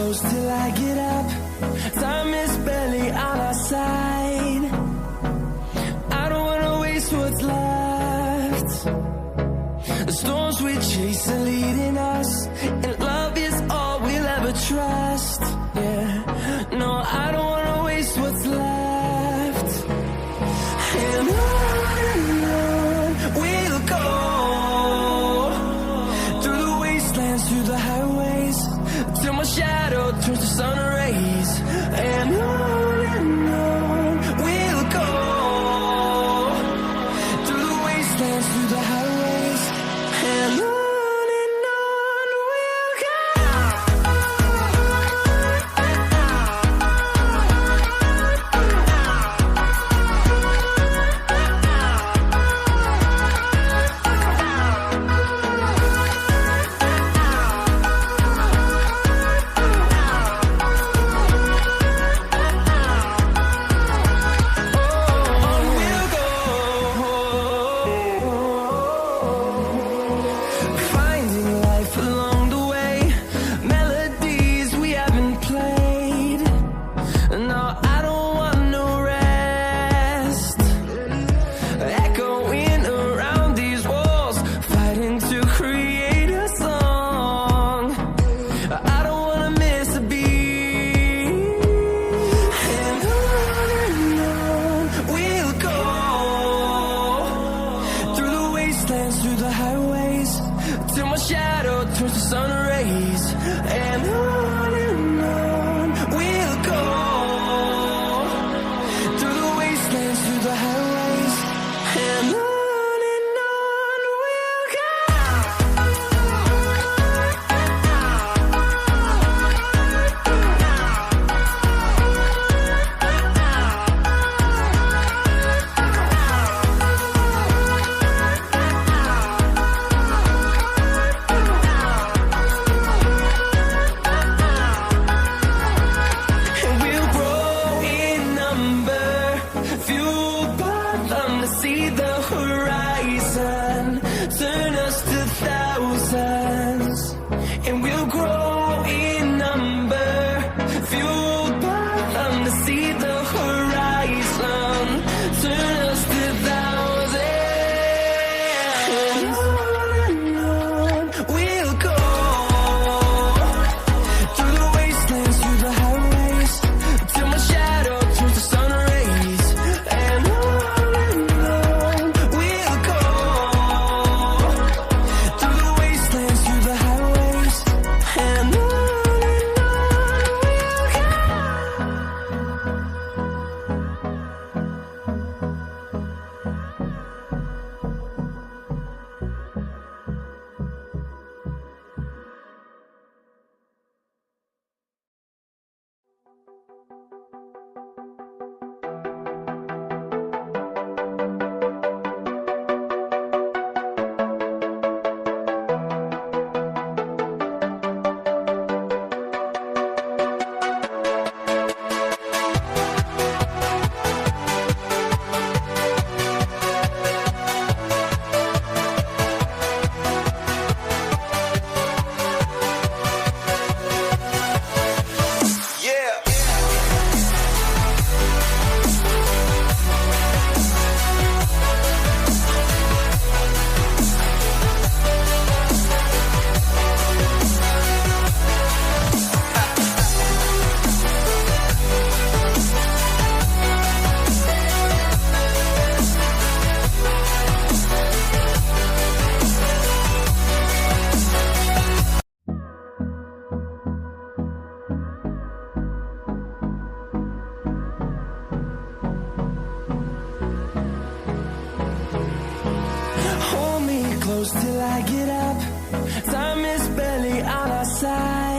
close till I get up. Time is barely on our side. I don't wanna waste what's left. The storms we chase are leading us, and love is all we'll ever trust. Yeah, no, I don't wanna waste what's left. And on we'll go, through the wastelands, through the highways, till my shadow turns to sun rays. And on we'll go, through the wastelands, through the highways, and on we'll go. Through the highways, till my shadow turns to sun rays. And on we'll go, through the wastelands, through the highways, and on we'll go. See the horizon, turn us to thousands, and we'll grow in number, fueled by them to see the horizon, turn us to thousands. And on we'll go, through the wastelands, through the highways, till my shadow turns to sun rays. And close till I get up. Time is barely on our side.